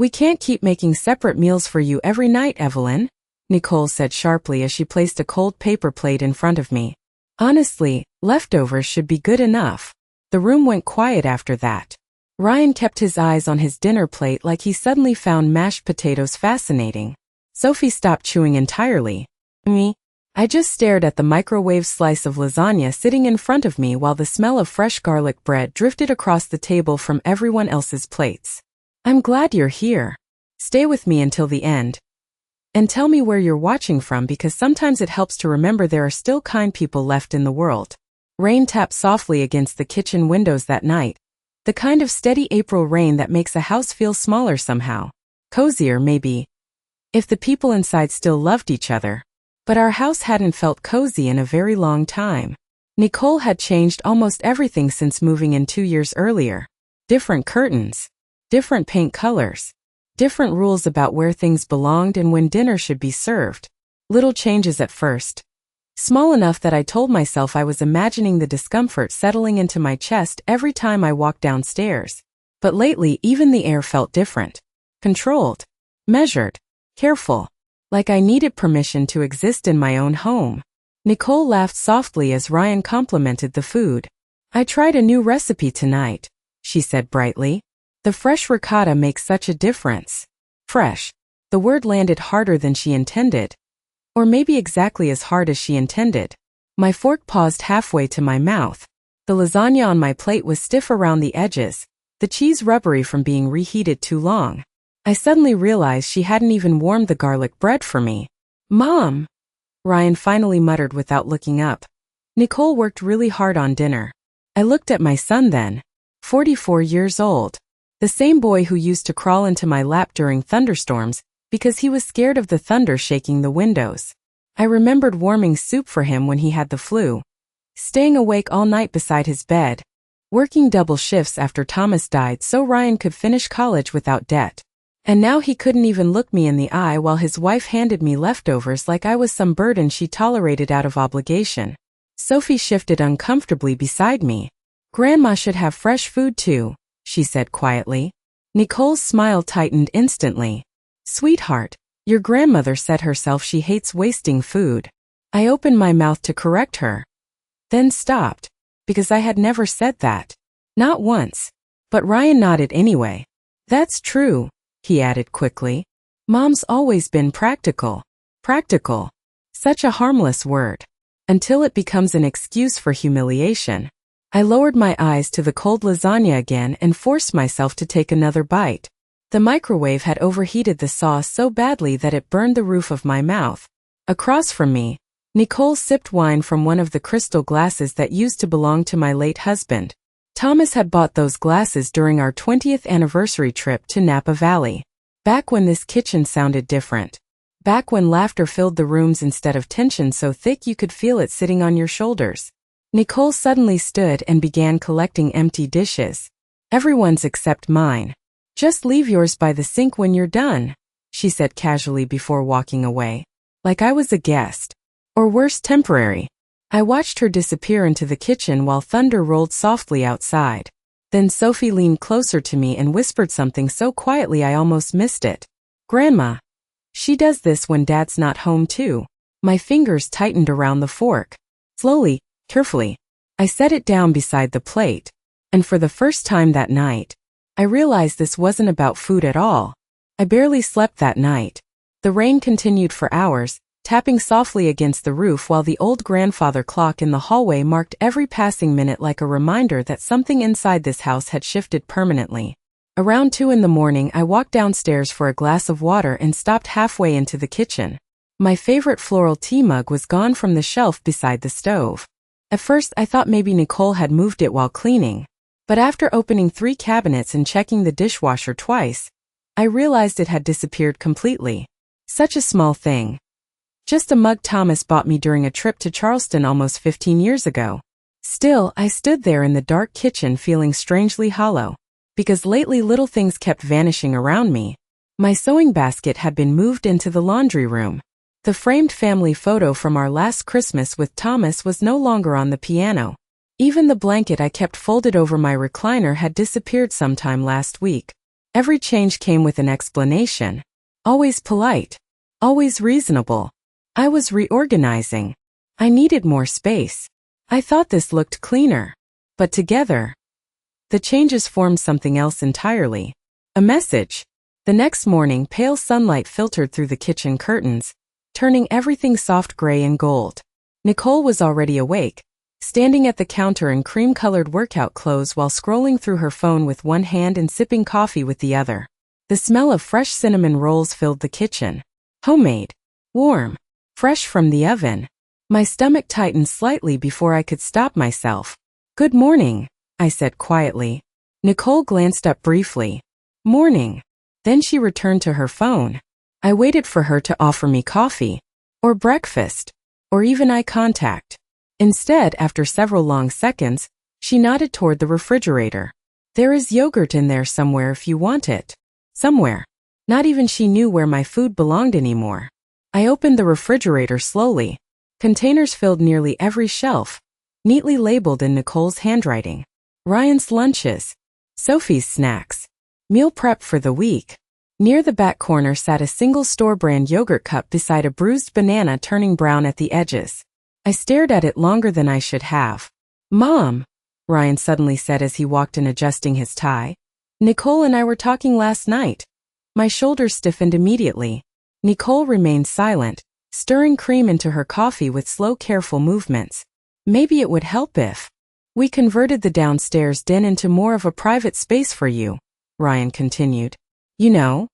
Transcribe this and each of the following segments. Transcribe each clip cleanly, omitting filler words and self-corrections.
We can't keep making separate meals for you every night, Evelyn, Nicole said sharply as she placed a cold paper plate in front of me. Honestly, leftovers should be good enough. The room went quiet after that. Ryan kept his eyes on his dinner plate like he suddenly found mashed potatoes fascinating. Sophie stopped chewing entirely. I just stared at the microwave slice of lasagna sitting in front of me while the smell of fresh garlic bread drifted across the table from everyone else's plates. I'm glad you're here. Stay with me until the end. And tell me where you're watching from because sometimes it helps to remember there are still kind people left in the world. Rain tapped softly against the kitchen windows that night. The kind of steady April rain that makes a house feel smaller somehow. Cozier, maybe. If the people inside still loved each other. But our house hadn't felt cozy in a very long time. Nicole had changed almost everything since moving in 2 years earlier. Different curtains. Different paint colors. Different rules about where things belonged and when dinner should be served. Little changes at first. Small enough that I told myself I was imagining the discomfort settling into my chest every time I walked downstairs. But lately even the air felt different. Controlled. Measured. Careful. Like I needed permission to exist in my own home. Nicole laughed softly as Ryan complimented the food. I tried a new recipe tonight, she said brightly. The fresh ricotta makes such a difference. Fresh. The word landed harder than she intended. Or maybe exactly as hard as she intended. My fork paused halfway to my mouth. The lasagna on my plate was stiff around the edges, the cheese rubbery from being reheated too long. I suddenly realized she hadn't even warmed the garlic bread for me. Mom! Ryan finally muttered without looking up. Nicole worked really hard on dinner. I looked at my son then. 44 years old. The same boy who used to crawl into my lap during thunderstorms because he was scared of the thunder shaking the windows. I remembered warming soup for him when he had the flu. Staying awake all night beside his bed. Working double shifts after Thomas died so Ryan could finish college without debt. And now he couldn't even look me in the eye while his wife handed me leftovers like I was some burden she tolerated out of obligation. Sophie shifted uncomfortably beside me. Grandma should have fresh food too, she said quietly. Nicole's smile tightened instantly. Sweetheart, your grandmother said herself she hates wasting food. I opened my mouth to correct her. Then stopped, because I had never said that. Not once. But Ryan nodded anyway. That's true, he added quickly. Mom's always been practical. Practical. Such a harmless word. Until it becomes an excuse for humiliation. I lowered my eyes to the cold lasagna again and forced myself to take another bite. The microwave had overheated the sauce so badly that it burned the roof of my mouth. Across from me, Nicole sipped wine from one of the crystal glasses that used to belong to my late husband. Thomas had bought those glasses during our 20th anniversary trip to Napa Valley. Back when this kitchen sounded different. Back when laughter filled the rooms instead of tension so thick you could feel it sitting on your shoulders. Nicole suddenly stood and began collecting empty dishes. Everyone's except mine. Just leave yours by the sink when you're done, she said casually before walking away. Like I was a guest. Or worse, temporary. I watched her disappear into the kitchen while thunder rolled softly outside. Then Sophie leaned closer to me and whispered something so quietly I almost missed it. Grandma. She does this when Dad's not home too. My fingers tightened around the fork. Slowly, carefully, I set it down beside the plate. And for the first time that night, I realized this wasn't about food at all. I barely slept that night. The rain continued for hours, tapping softly against the roof while the old grandfather clock in the hallway marked every passing minute like a reminder that something inside this house had shifted permanently. Around 2 a.m, I walked downstairs for a glass of water and stopped halfway into the kitchen. My favorite floral tea mug was gone from the shelf beside the stove. At first I thought maybe Nicole had moved it while cleaning. But after opening 3 cabinets and checking the dishwasher twice, I realized it had disappeared completely. Such a small thing. Just a mug Thomas bought me during a trip to Charleston almost 15 years ago. Still, I stood there in the dark kitchen feeling strangely hollow. Because lately little things kept vanishing around me. My sewing basket had been moved into the laundry room. The framed family photo from our last Christmas with Thomas was no longer on the piano. Even the blanket I kept folded over my recliner had disappeared sometime last week. Every change came with an explanation. Always polite. Always reasonable. I was reorganizing. I needed more space. I thought this looked cleaner. But together, the changes formed something else entirely. A message. The next morning, pale sunlight filtered through the kitchen curtains, turning everything soft gray and gold. Nicole was already awake, standing at the counter in cream-colored workout clothes while scrolling through her phone with one hand and sipping coffee with the other. The smell of fresh cinnamon rolls filled the kitchen. Homemade. Warm. Fresh from the oven. My stomach tightened slightly before I could stop myself. "Good morning," I said quietly. Nicole glanced up briefly. "Morning." Then she returned to her phone. I waited for her to offer me coffee, or breakfast, or even eye contact. Instead, after several long seconds, she nodded toward the refrigerator. "There is yogurt in there somewhere if you want it." Somewhere. Not even she knew where my food belonged anymore. I opened the refrigerator slowly. Containers filled nearly every shelf, neatly labeled in Nicole's handwriting. Ryan's lunches. Sophie's snacks. Meal prep for the week. Near the back corner sat a single store-brand yogurt cup beside a bruised banana turning brown at the edges. I stared at it longer than I should have. "Mom," Ryan suddenly said as he walked in adjusting his tie. "Nicole and I were talking last night." My shoulders stiffened immediately. Nicole remained silent, stirring cream into her coffee with slow, careful movements. "Maybe it would help if we converted the downstairs den into more of a private space for you," Ryan continued. "You know,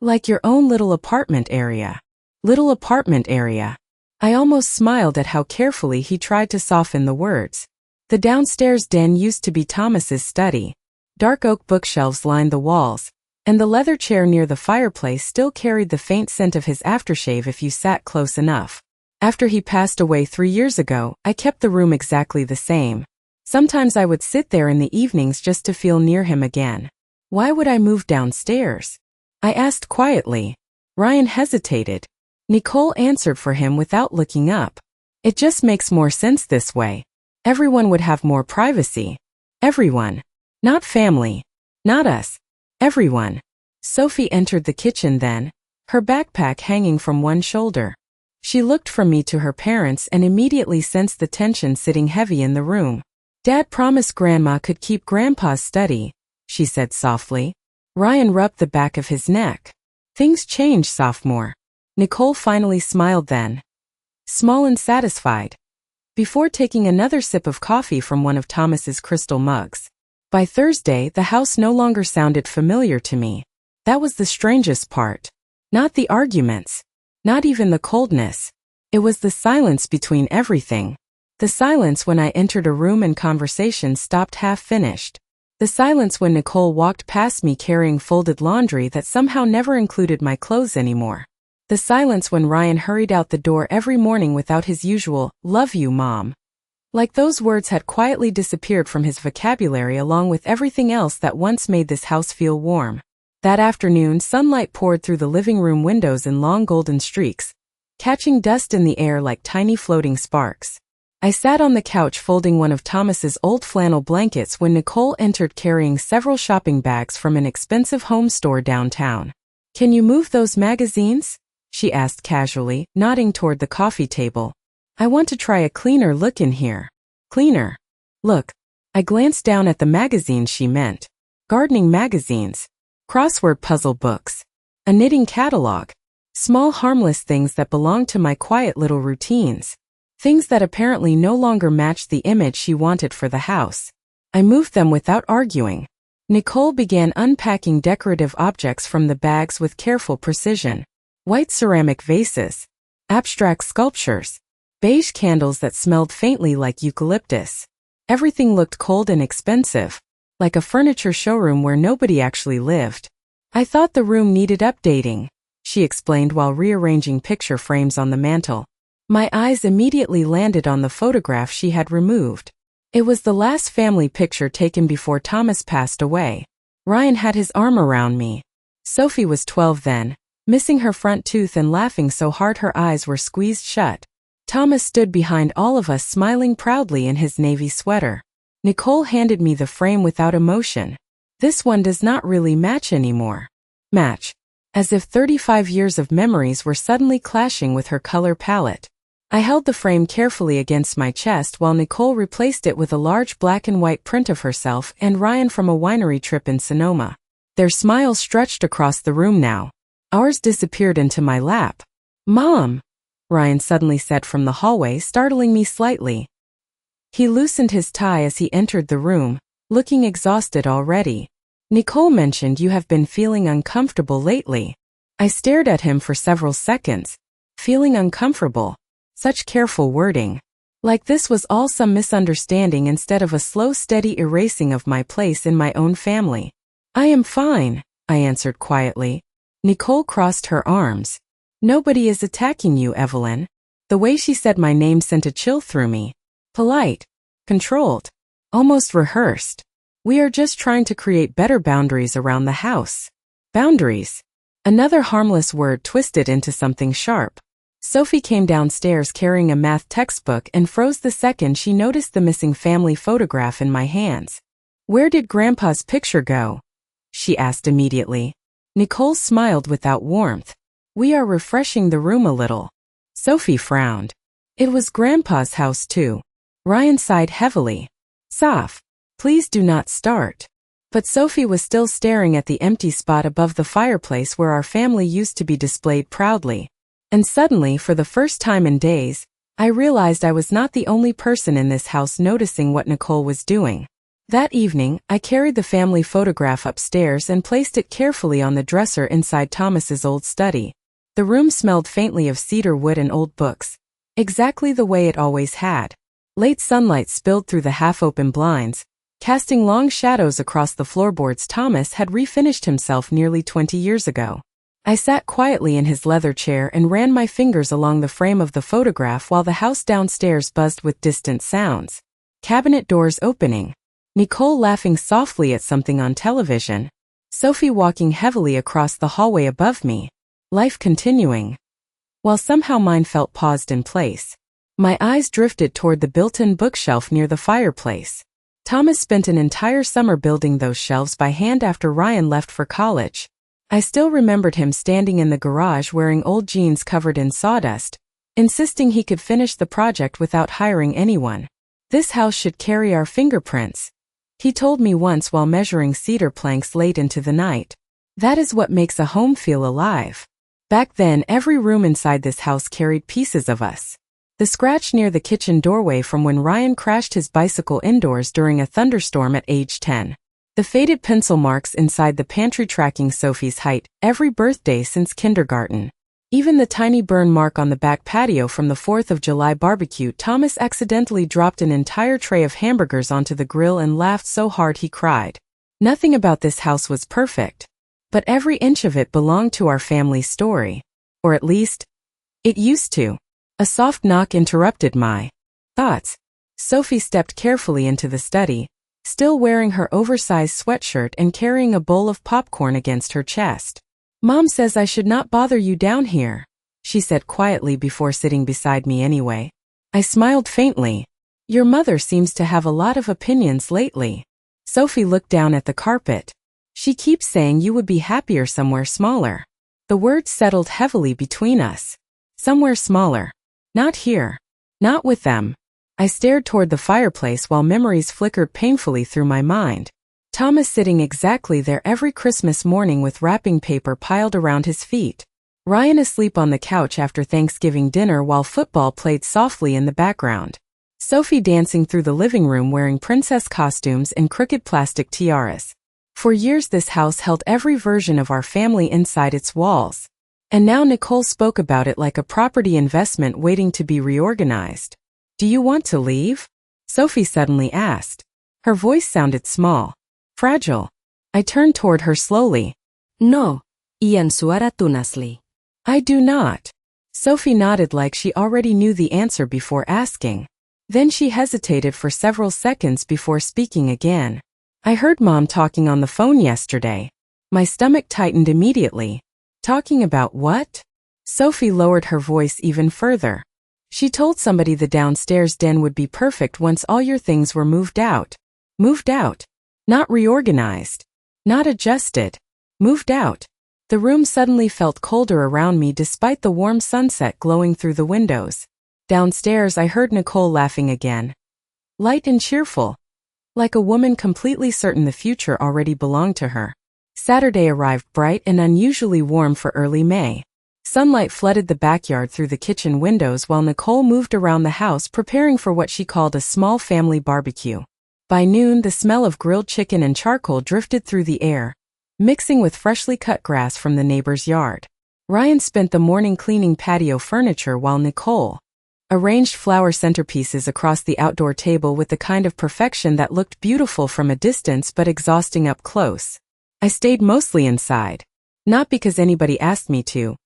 like your own little apartment area." Little apartment area. I almost smiled at how carefully he tried to soften the words. The downstairs den used to be Thomas's study. Dark oak bookshelves lined the walls, and the leather chair near the fireplace still carried the faint scent of his aftershave if you sat close enough. After he passed away 3 years ago, I kept the room exactly the same. Sometimes I would sit there in the evenings just to feel near him again. "Why would I move downstairs?" I asked quietly. Ryan hesitated. Nicole answered for him without looking up. "It just makes more sense this way. Everyone would have more privacy." Everyone. Not family. Not us. Everyone. Sophie entered the kitchen then, her backpack hanging from one shoulder. She looked from me to her parents and immediately sensed the tension sitting heavy in the room. "Dad promised Grandma could keep Grandpa's study," she said softly. Ryan rubbed the back of his neck. "Things change, sophomore." Nicole finally smiled then. Small and satisfied. Before taking another sip of coffee from one of Thomas's crystal mugs. By Thursday, the house no longer sounded familiar to me. That was the strangest part. Not the arguments. Not even the coldness. It was the silence between everything. The silence when I entered a room and conversation stopped half-finished. The silence when Nicole walked past me carrying folded laundry that somehow never included my clothes anymore. The silence when Ryan hurried out the door every morning without his usual, "Love you, Mom." Like those words had quietly disappeared from his vocabulary along with everything else that once made this house feel warm. That afternoon, sunlight poured through the living room windows in long golden streaks, catching dust in the air like tiny floating sparks. I sat on the couch folding one of Thomas's old flannel blankets when Nicole entered carrying several shopping bags from an expensive home store downtown. "Can you move those magazines?" she asked casually, nodding toward the coffee table. "I want to try a cleaner look in here." "Cleaner? Look." I glanced down at the magazines she meant. Gardening magazines. Crossword puzzle books. A knitting catalog. Small harmless things that belonged to my quiet little routines. Things that apparently no longer matched the image she wanted for the house. I moved them without arguing. Nicole began unpacking decorative objects from the bags with careful precision. White ceramic vases. Abstract sculptures. Beige candles that smelled faintly like eucalyptus. Everything looked cold and expensive, like a furniture showroom where nobody actually lived. "I thought the room needed updating," she explained while rearranging picture frames on the mantel. My eyes immediately landed on the photograph she had removed. It was the last family picture taken before Thomas passed away. Ryan had his arm around me. Sophie was 12 then, missing her front tooth and laughing so hard her eyes were squeezed shut. Thomas stood behind all of us smiling proudly in his navy sweater. Nicole handed me the frame without emotion. This one does not really match anymore. Match. As if 35 years of memories were suddenly clashing with her color palette. I held the frame carefully against my chest while Nicole replaced it with a large black and white print of herself and Ryan from a winery trip in Sonoma. Their smiles stretched across the room now. Ours disappeared into my lap. "Mom!" Ryan suddenly said from the hallway, startling me slightly. He loosened his tie as he entered the room, looking exhausted already. "Nicole mentioned you have been feeling uncomfortable lately." I stared at him for several seconds. Feeling uncomfortable. Such careful wording. Like this was all some misunderstanding instead of a slow, steady erasing of my place in my own family. "I am fine," I answered quietly. Nicole crossed her arms. "Nobody is attacking you, Evelyn." The way she said my name sent a chill through me. Polite. Controlled. Almost rehearsed. "We are just trying to create better boundaries around the house." Boundaries. Another harmless word twisted into something sharp. Sophie came downstairs carrying a math textbook and froze the second she noticed the missing family photograph in my hands. "Where did Grandpa's picture go?" she asked immediately. Nicole smiled without warmth. "We are refreshing the room a little." Sophie frowned. It was Grandpa's house too. Ryan sighed heavily. "Soph. Please do not start." But Sophie was still staring at the empty spot above the fireplace where our family used to be displayed proudly. And suddenly, for the first time in days, I realized I was not the only person in this house noticing what Nicole was doing. That evening, I carried the family photograph upstairs and placed it carefully on the dresser inside Thomas's old study. The room smelled faintly of cedar wood and old books, exactly the way it always had. Late sunlight spilled through the half-open blinds, casting long shadows across the floorboards. Thomas had refinished himself nearly 20 years ago. I sat quietly in his leather chair and ran my fingers along the frame of the photograph while the house downstairs buzzed with distant sounds. Cabinet doors opening. Nicole laughing softly at something on television. Sophie walking heavily across the hallway above me. Life continuing. While somehow mine felt paused in place. My eyes drifted toward the built-in bookshelf near the fireplace. Thomas spent an entire summer building those shelves by hand after Ryan left for college. I still remembered him standing in the garage wearing old jeans covered in sawdust, insisting he could finish the project without hiring anyone. "This house should carry our fingerprints," he told me once while measuring cedar planks late into the night. "That is what makes a home feel alive." Back then, every room inside this house carried pieces of us. The scratch near the kitchen doorway from when Ryan crashed his bicycle indoors during a thunderstorm at age 10. The faded pencil marks inside the pantry tracking Sophie's height every birthday since kindergarten. Even the tiny burn mark on the back patio from the 4th of July barbecue. Thomas accidentally dropped an entire tray of hamburgers onto the grill and laughed so hard he cried. Nothing about this house was perfect, but every inch of it belonged to our family story. Or at least, it used to. A soft knock interrupted my thoughts. Sophie stepped carefully into the study, still wearing her oversized sweatshirt and carrying a bowl of popcorn against her chest. "Mom says I should not bother you down here," she said quietly before sitting beside me anyway. I smiled faintly. "Your mother seems to have a lot of opinions lately." Sophie looked down at the carpet. "She keeps saying you would be happier somewhere smaller." The words settled heavily between us. Somewhere smaller. Not here. Not with them. I stared toward the fireplace while memories flickered painfully through my mind. Thomas sitting exactly there every Christmas morning with wrapping paper piled around his feet. Ryan asleep on the couch after Thanksgiving dinner while football played softly in the background. Sophie dancing through the living room wearing princess costumes and crooked plastic tiaras. For years this house held every version of our family inside its walls. And now Nicole spoke about it like a property investment waiting to be reorganized. "Do you want to leave?" Sophie suddenly asked. Her voice sounded small, fragile. I turned toward her slowly. "No," iyan suara tunasli. "I do not." Sophie nodded like she already knew the answer before asking. Then she hesitated for several seconds before speaking again. "I heard Mom talking on the phone yesterday." My stomach tightened immediately. "Talking about what?" Sophie lowered her voice even further. "She told somebody the downstairs den would be perfect once all your things were moved out." Moved out. Not reorganized. Not adjusted. Moved out. The room suddenly felt colder around me despite the warm sunset glowing through the windows. Downstairs I heard Nicole laughing again. Light and cheerful. Like a woman completely certain the future already belonged to her. Saturday arrived bright and unusually warm for early May. Sunlight flooded the backyard through the kitchen windows while Nicole moved around the house preparing for what she called a small family barbecue. By noon, the smell of grilled chicken and charcoal drifted through the air, mixing with freshly cut grass from the neighbor's yard. Ryan spent the morning cleaning patio furniture while Nicole arranged flower centerpieces across the outdoor table with the kind of perfection that looked beautiful from a distance but exhausting up close. I stayed mostly inside. Not because anybody asked me to,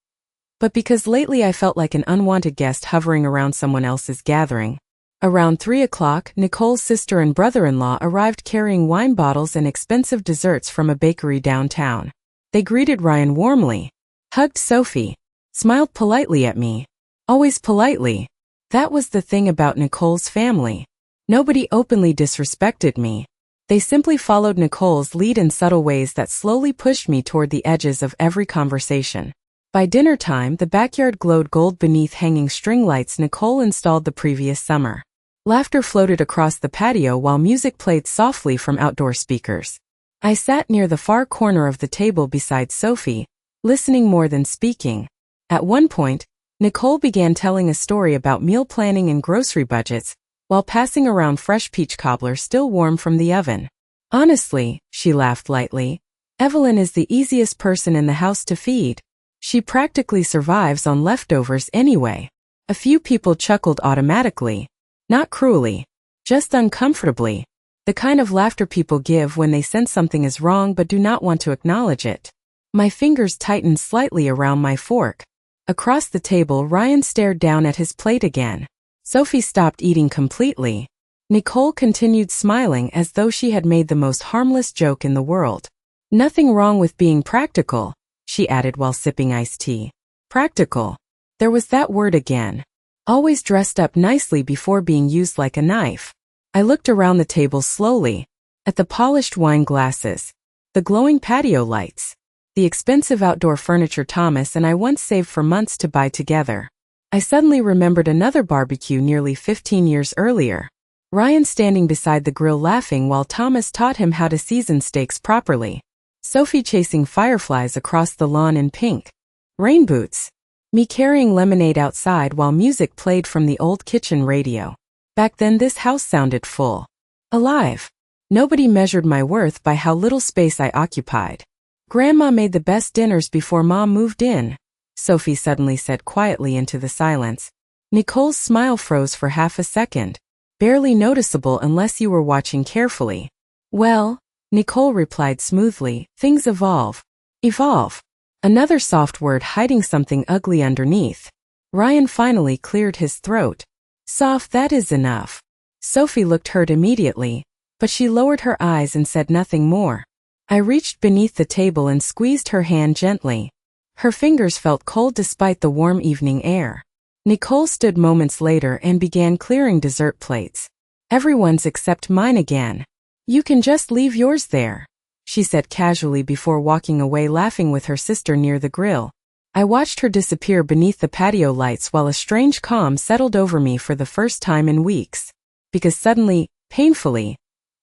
but because lately I felt like an unwanted guest hovering around someone else's gathering. Around 3 o'clock, Nicole's sister and brother-in-law arrived carrying wine bottles and expensive desserts from a bakery downtown. They greeted Ryan warmly, hugged Sophie, smiled politely at me. Always politely. That was the thing about Nicole's family. Nobody openly disrespected me. They simply followed Nicole's lead in subtle ways that slowly pushed me toward the edges of every conversation. By dinner time, the backyard glowed gold beneath hanging string lights Nicole installed the previous summer. Laughter floated across the patio while music played softly from outdoor speakers. I sat near the far corner of the table beside Sophie, listening more than speaking. At one point, Nicole began telling a story about meal planning and grocery budgets, while passing around fresh peach cobbler still warm from the oven. Honestly, she laughed lightly, Evelyn is the easiest person in the house to feed. She practically survives on leftovers anyway. A few people chuckled automatically. Not cruelly. Just uncomfortably. The kind of laughter people give when they sense something is wrong but do not want to acknowledge it. My fingers tightened slightly around my fork. Across the table, Ryan stared down at his plate again. Sophie stopped eating completely. Nicole continued smiling as though she had made the most harmless joke in the world. Nothing wrong with being practical, she added while sipping iced tea. Practical. There was that word again. Always dressed up nicely before being used like a knife. I looked around the table slowly, at the polished wine glasses, the glowing patio lights, the expensive outdoor furniture Thomas and I once saved for months to buy together. I suddenly remembered another barbecue nearly 15 years earlier. Ryan standing beside the grill laughing while Thomas taught him how to season steaks properly. Sophie chasing fireflies across the lawn in pink rain boots. Me carrying lemonade outside while music played from the old kitchen radio. Back then this house sounded full. Alive. Nobody measured my worth by how little space I occupied. Grandma made the best dinners before Mom moved in, Sophie suddenly said quietly into the silence. Nicole's smile froze for half a second. Barely noticeable unless you were watching carefully. Well, Nicole replied smoothly, things evolve. Evolve. Another soft word hiding something ugly underneath. Ryan finally cleared his throat. Soft, that is enough. Sophie looked hurt immediately, but she lowered her eyes and said nothing more. I reached beneath the table and squeezed her hand gently. Her fingers felt cold despite the warm evening air. Nicole stood moments later and began clearing dessert plates. Everyone's except mine again. You can just leave yours there, she said casually before walking away laughing with her sister near the grill. I watched her disappear beneath the patio lights while a strange calm settled over me for the first time in weeks. Because suddenly, painfully,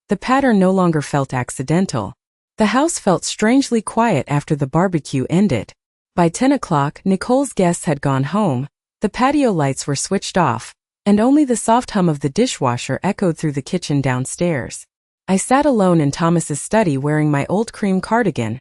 the pattern no longer felt accidental. The house felt strangely quiet after the barbecue ended. By 10 o'clock, Nicole's guests had gone home, the patio lights were switched off, and only the soft hum of the dishwasher echoed through the kitchen downstairs. I sat alone in Thomas's study wearing my old cream cardigan,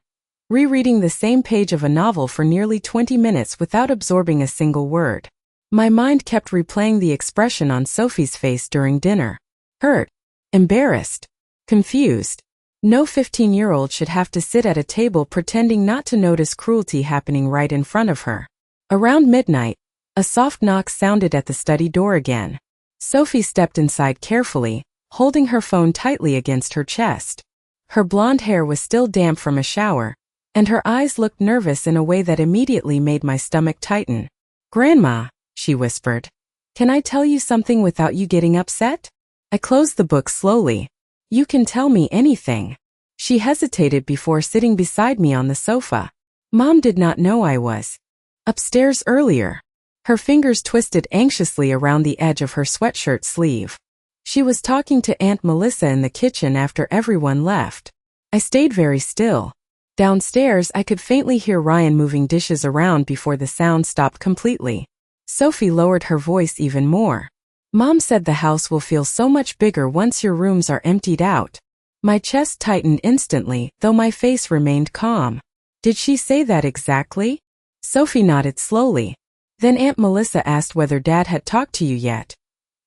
rereading the same page of a novel for nearly 20 minutes without absorbing a single word. My mind kept replaying the expression on Sophie's face during dinner. Hurt, embarrassed, confused. No 15-year-old should have to sit at a table pretending not to notice cruelty happening right in front of her. Around midnight, a soft knock sounded at the study door again. Sophie stepped inside carefully, holding her phone tightly against her chest. Her blonde hair was still damp from a shower, and her eyes looked nervous in a way that immediately made my stomach tighten. "Grandma," she whispered, "can I tell you something without you getting upset?" I closed the book slowly. "You can tell me anything," She hesitated before sitting beside me on the sofa. Mom did not know I was upstairs earlier. Her fingers twisted anxiously around the edge of her sweatshirt sleeve. She was talking to Aunt Melissa in the kitchen after everyone left. I stayed very still. Downstairs, I could faintly hear Ryan moving dishes around before the sound stopped completely. Sophie lowered her voice even more. Mom said the house will feel so much bigger once your rooms are emptied out. My chest tightened instantly, though my face remained calm. Did she say that exactly? Sophie nodded slowly. Then Aunt Melissa asked whether Dad had talked to you yet.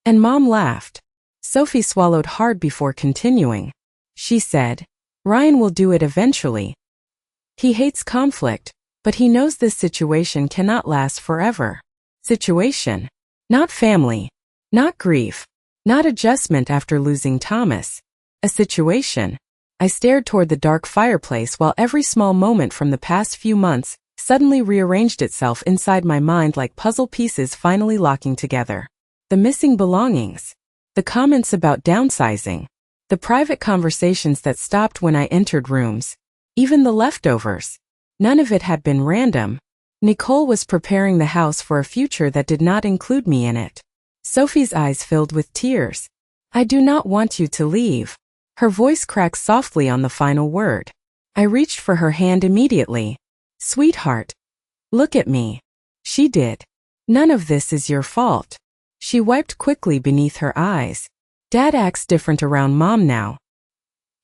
And Mom laughed. Sophie swallowed hard before continuing. She said, Ryan will do it eventually. He hates conflict, but he knows this situation cannot last forever. Situation. Not family. Not grief. Not adjustment after losing Thomas. A situation. I stared toward the dark fireplace while every small moment from the past few months suddenly rearranged itself inside my mind like puzzle pieces finally locking together. The missing belongings. The comments about downsizing. The private conversations that stopped when I entered rooms. Even the leftovers. None of it had been random. Nicole was preparing the house for a future that did not include me in it. Sophie's eyes filled with tears. I do not want you to leave. Her voice cracked softly on the final word. I reached for her hand immediately. Sweetheart. Look at me. She did. None of this is your fault. She wiped quickly beneath her eyes. Dad acts different around Mom now.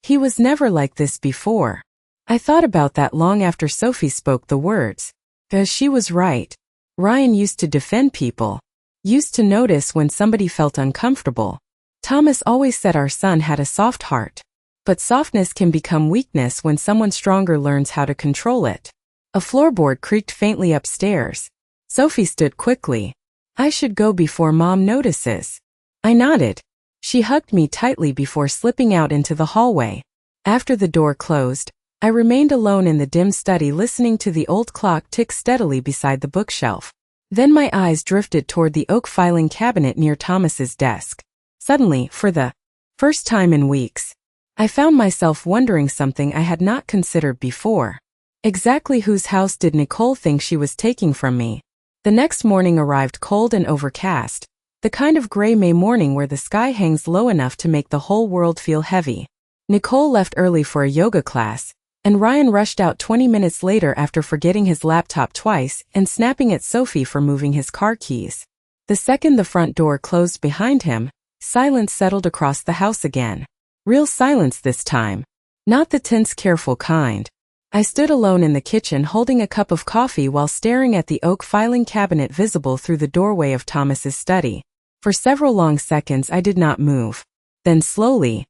He was never like this before. I thought about that long after Sophie spoke the words. Because she was right. Ryan used to defend people. Used to notice when somebody felt uncomfortable. Thomas always said our son had a soft heart. But softness can become weakness when someone stronger learns how to control it. A floorboard creaked faintly upstairs. Sophie stood quickly. I should go before Mom notices. I nodded. She hugged me tightly before slipping out into the hallway. After the door closed, I remained alone in the dim study listening to the old clock tick steadily beside the bookshelf. Then my eyes drifted toward the oak filing cabinet near Thomas's desk. Suddenly, for the first time in weeks, I found myself wondering something I had not considered before. Exactly whose house did Nicole think she was taking from me? The next morning arrived cold and overcast, the kind of gray May morning where the sky hangs low enough to make the whole world feel heavy. Nicole left early for a yoga class, and Ryan rushed out 20 minutes later after forgetting his laptop twice and snapping at Sophie for moving his car keys. The second the front door closed behind him, silence settled across the house again. Real silence this time. Not the tense, careful kind. I stood alone in the kitchen holding a cup of coffee while staring at the oak filing cabinet visible through the doorway of Thomas's study. For several long seconds I did not move. Then slowly,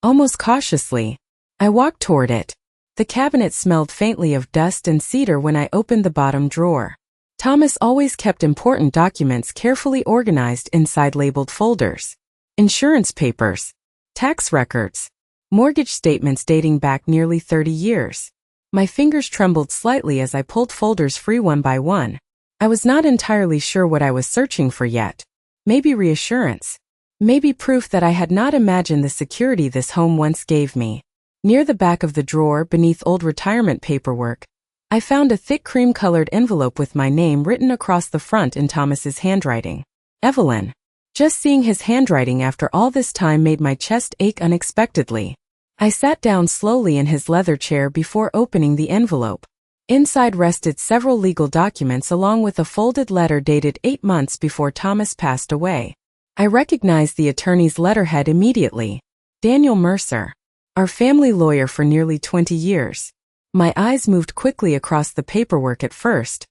almost cautiously, I walked toward it. The cabinet smelled faintly of dust and cedar when I opened the bottom drawer. Thomas always kept important documents carefully organized inside labeled folders. Insurance papers, tax records, mortgage statements dating back nearly 30 years. My fingers trembled slightly as I pulled folders free one by one. I was not entirely sure what I was searching for yet. Maybe reassurance. Maybe proof that I had not imagined the security this home once gave me. Near the back of the drawer, beneath old retirement paperwork, I found a thick cream-colored envelope with my name written across the front in Thomas's handwriting. Evelyn. Just seeing his handwriting after all this time made my chest ache unexpectedly. I sat down slowly in his leather chair before opening the envelope. Inside rested several legal documents along with a folded letter dated 8 months before Thomas passed away. I recognized the attorney's letterhead immediately. Daniel Mercer. Our family lawyer for nearly 20 years. My eyes moved quickly across the paperwork at first.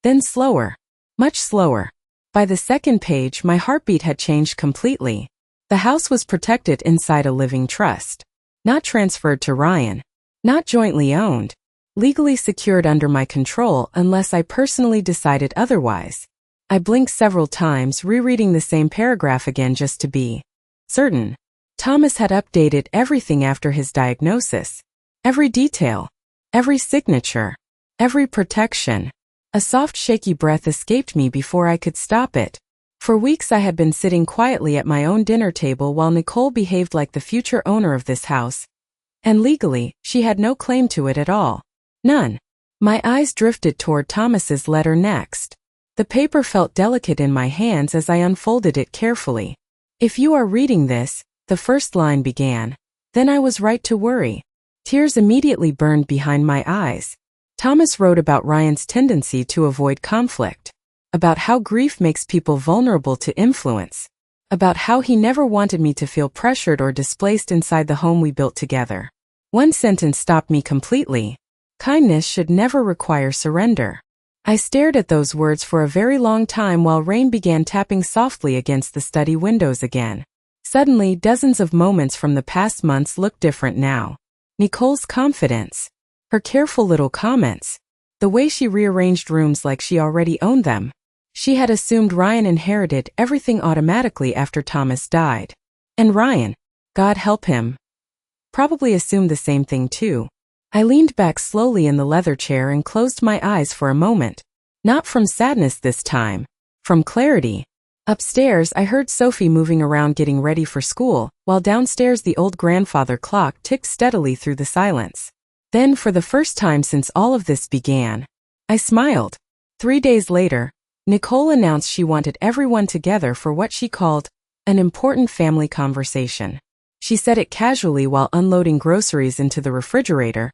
Then slower. Much slower. By the second page, my heartbeat had changed completely. The house was protected inside a living trust. Not transferred to Ryan. Not jointly owned. Legally secured under my control unless I personally decided otherwise. I blinked several times, rereading the same paragraph again just to be certain. Thomas had updated everything after his diagnosis. Every detail. Every signature. Every protection. A soft, shaky breath escaped me before I could stop it. For weeks I had been sitting quietly at my own dinner table while Nicole behaved like the future owner of this house. And legally, she had no claim to it at all. None. My eyes drifted toward Thomas's letter next. The paper felt delicate in my hands as I unfolded it carefully. If you are reading this, the first line began. Then I was right to worry. Tears immediately burned behind my eyes. Thomas wrote about Ryan's tendency to avoid conflict, about how grief makes people vulnerable to influence, about how he never wanted me to feel pressured or displaced inside the home we built together. One sentence stopped me completely. Kindness should never require surrender. I stared at those words for a very long time while rain began tapping softly against the study windows again. Suddenly, dozens of moments from the past months looked different now. Nicole's confidence, her careful little comments, the way she rearranged rooms like she already owned them. She had assumed Ryan inherited everything automatically after Thomas died. And Ryan, God help him, probably assumed the same thing too. I leaned back slowly in the leather chair and closed my eyes for a moment. Not from sadness this time, from clarity. Upstairs, I heard Sophie moving around getting ready for school, while downstairs the old grandfather clock ticked steadily through the silence. Then, for the first time since all of this began, I smiled. 3 days later, Nicole announced she wanted everyone together for what she called an important family conversation. She said it casually while unloading groceries into the refrigerator,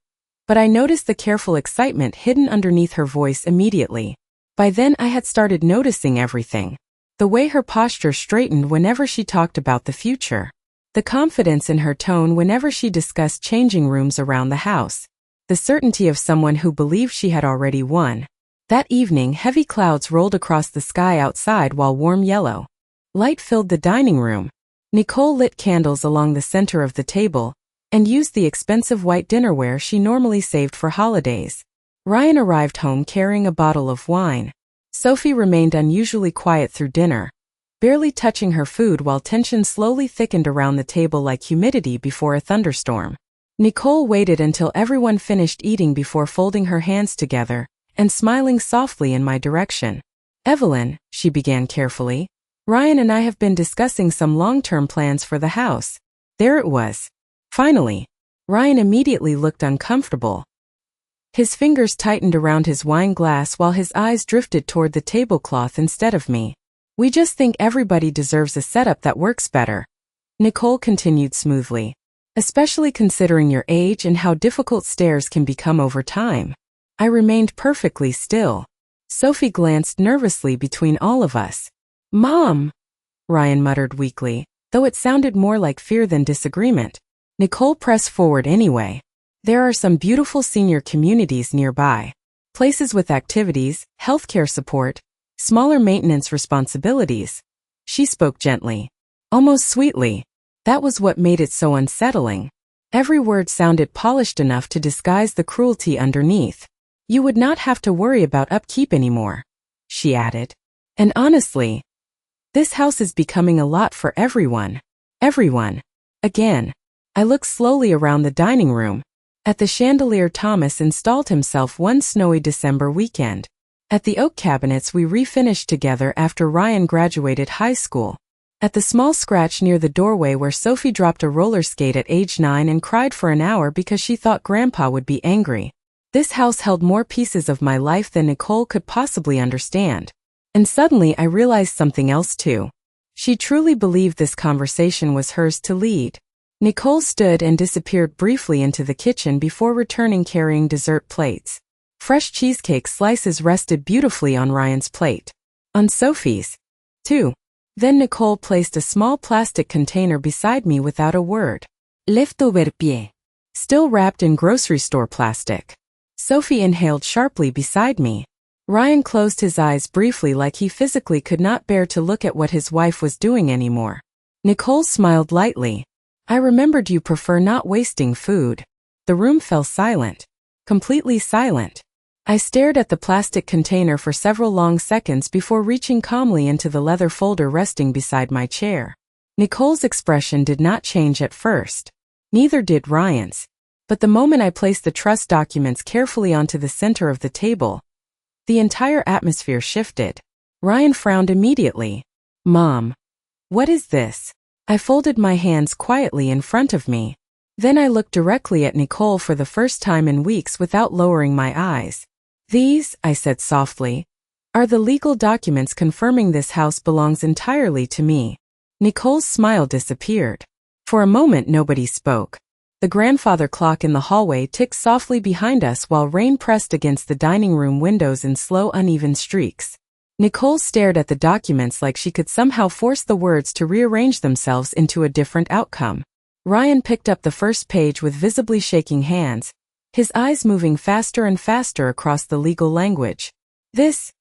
but I noticed the careful excitement hidden underneath her voice immediately. By then I had started noticing everything. The way her posture straightened whenever she talked about the future. The confidence in her tone whenever she discussed changing rooms around the house. The certainty of someone who believed she had already won. That evening, heavy clouds rolled across the sky outside while warm yellow light filled the dining room. Nicole lit candles along the center of the table and used the expensive white dinnerware she normally saved for holidays. Ryan arrived home carrying a bottle of wine. Sophie remained unusually quiet through dinner, barely touching her food while tension slowly thickened around the table like humidity before a thunderstorm. Nicole waited until everyone finished eating before folding her hands together and smiling softly in my direction. Evelyn, she began carefully, Ryan and I have been discussing some long-term plans for the house. There it was. Finally, Ryan immediately looked uncomfortable. His fingers tightened around his wine glass while his eyes drifted toward the tablecloth instead of me. We just think everybody deserves a setup that works better, Nicole continued smoothly. Especially considering your age and how difficult stairs can become over time. I remained perfectly still. Sophie glanced nervously between all of us. Mom, Ryan muttered weakly, though it sounded more like fear than disagreement. Nicole pressed forward anyway. There are some beautiful senior communities nearby. Places with activities, healthcare support, smaller maintenance responsibilities. She spoke gently, almost sweetly. That was what made it so unsettling. Every word sounded polished enough to disguise the cruelty underneath. You would not have to worry about upkeep anymore, she added. And honestly, this house is becoming a lot for everyone. Everyone. Again, I looked slowly around the dining room. At the chandelier Thomas installed himself one snowy December weekend. At the oak cabinets we refinished together after Ryan graduated high school. At the small scratch near the doorway where Sophie dropped a roller skate at age 9 and cried for an hour because she thought Grandpa would be angry. This house held more pieces of my life than Nicole could possibly understand. And suddenly I realized something else too. She truly believed this conversation was hers to lead. Nicole stood and disappeared briefly into the kitchen before returning carrying dessert plates. Fresh cheesecake slices rested beautifully on Ryan's plate. On Sophie's, too. Then Nicole placed a small plastic container beside me without a word. Leftover pie. Still wrapped in grocery store plastic. Sophie inhaled sharply beside me. Ryan closed his eyes briefly like he physically could not bear to look at what his wife was doing anymore. Nicole smiled lightly. I remembered you prefer not wasting food. The room fell silent. Completely silent. I stared at the plastic container for several long seconds before reaching calmly into the leather folder resting beside my chair. Nicole's expression did not change at first. Neither did Ryan's. But the moment I placed the trust documents carefully onto the center of the table, the entire atmosphere shifted. Ryan frowned immediately. Mom, what is this? I folded my hands quietly in front of me. Then I looked directly at Nicole for the first time in weeks without lowering my eyes. These, I said softly, are the legal documents confirming this house belongs entirely to me. Nicole's smile disappeared. For a moment nobody spoke. The grandfather clock in the hallway ticked softly behind us while rain pressed against the dining room windows in slow, uneven streaks. Nicole stared at the documents like she could somehow force the words to rearrange themselves into a different outcome. Ryan picked up the first page with visibly shaking hands, his eyes moving faster and faster across the legal language. This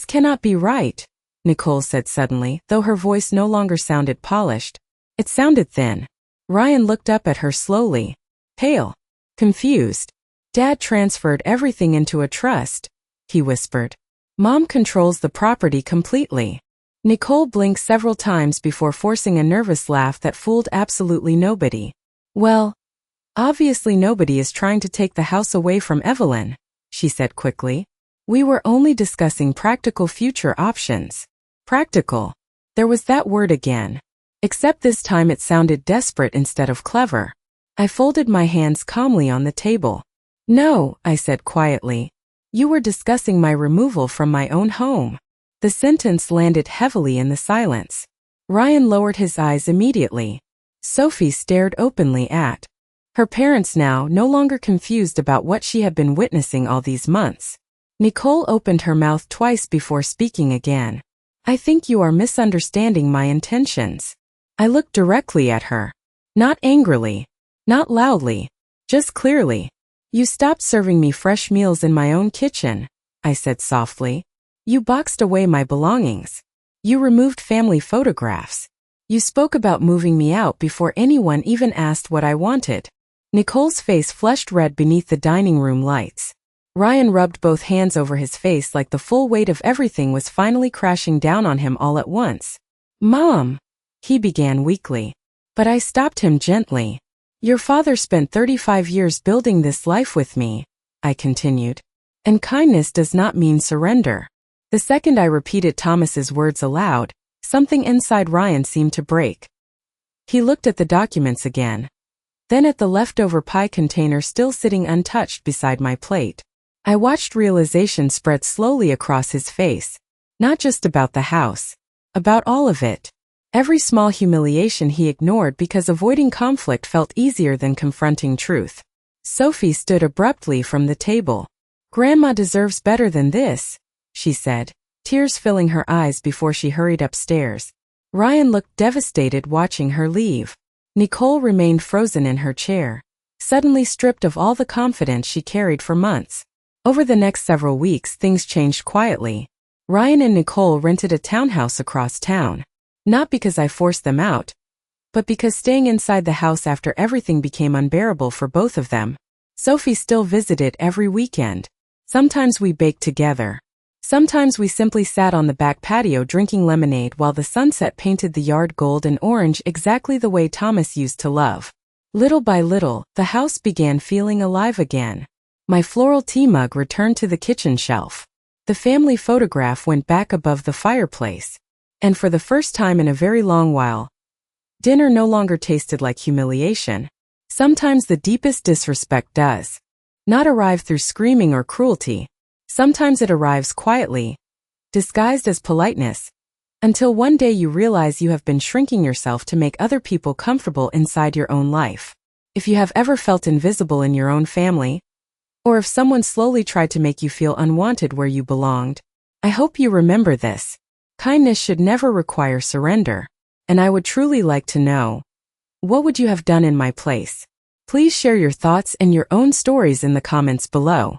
cannot be right, Nicole said suddenly, though her voice no longer sounded polished. It sounded thin. Ryan looked up at her slowly, pale, confused. Dad transferred everything into a trust, he whispered. Mom controls the property completely. Nicole blinked several times before forcing a nervous laugh that fooled absolutely nobody. Well, obviously nobody is trying to take the house away from Evelyn, she said quickly. We were only discussing practical future options. Practical. There was that word again. Except this time it sounded desperate instead of clever. I folded my hands calmly on the table. No, I said quietly. You were discussing my removal from my own home. The sentence landed heavily in the silence. Ryan lowered his eyes immediately. Sophie stared openly at her parents, now no longer confused about what she had been witnessing all these months. Nicole opened her mouth twice before speaking again. I think you are misunderstanding my intentions. I looked directly at her. Not angrily. Not loudly. Just clearly. You stopped serving me fresh meals in my own kitchen, I said softly. You boxed away my belongings. You removed family photographs. You spoke about moving me out before anyone even asked what I wanted. Nicole's face flushed red beneath the dining room lights. Ryan rubbed both hands over his face like the full weight of everything was finally crashing down on him all at once. Mom, he began weakly. But I stopped him gently. Your father spent 35 years building this life with me, I continued. And kindness does not mean surrender. The second I repeated Thomas's words aloud, something inside Ryan seemed to break. He looked at the documents again. Then at the leftover pie container still sitting untouched beside my plate. I watched realization spread slowly across his face. Not just about the house. About all of it. Every small humiliation he ignored because avoiding conflict felt easier than confronting truth. Sophie stood abruptly from the table. Grandma deserves better than this, she said, tears filling her eyes before she hurried upstairs. Ryan looked devastated watching her leave. Nicole remained frozen in her chair, suddenly stripped of all the confidence she carried for months. Over the next several weeks things changed quietly. Ryan and Nicole rented a townhouse across town. Not because I forced them out, but because staying inside the house after everything became unbearable for both of them. Sophie still visited every weekend. Sometimes we baked together. Sometimes we simply sat on the back patio drinking lemonade while the sunset painted the yard gold and orange exactly the way Thomas used to love. Little by little, the house began feeling alive again. My floral tea mug returned to the kitchen shelf. The family photograph went back above the fireplace. And for the first time in a very long while, dinner no longer tasted like humiliation. Sometimes the deepest disrespect does not arrive through screaming or cruelty. Sometimes it arrives quietly, disguised as politeness, until one day you realize you have been shrinking yourself to make other people comfortable inside your own life. If you have ever felt invisible in your own family, or if someone slowly tried to make you feel unwanted where you belonged, I hope you remember this. Kindness should never require surrender. And I would truly like to know, what would you have done in my place? Please share your thoughts and your own stories in the comments below.